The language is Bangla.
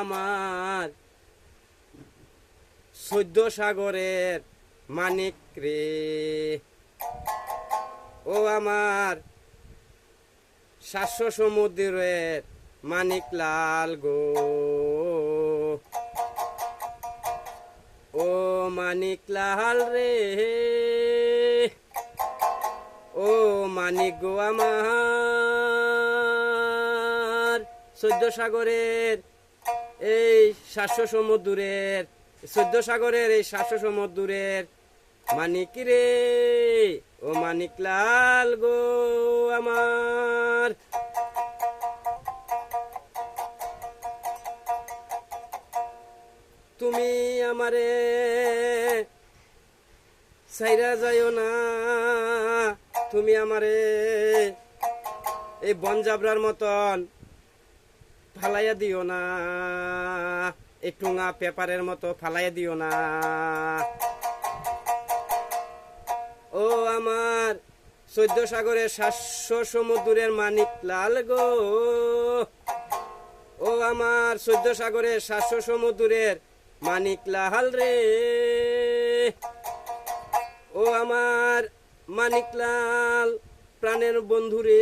আমার 14 সাগরের মানিক রে, ও আমার 700 সমুদ্রের মানিক লাল গো, ও মানিক লাল রে, ও মানিক গো আমার 14 সাগরের এই 700 সমুদ্রের 14 সাগরের এই 700 সমুদ্রের মানিক রে, ও মানিক লাল গো আমার। তুমি আমারে ছাইরা যাইও না, তুমি আমারে এই বনজাবরার মতন ফালাইয়া দিও না, এই টুঙা পেপারের মতো ফালাইয়া দিও না। ও আমার 14 সাগরের 700 সমুদ্রের মানিক লাল গো, ও আমার 14 সাগরের 700 সমুদ্রের মানিক লাল রে, ও আমার মানিক লাল প্রাণের বন্ধু রে।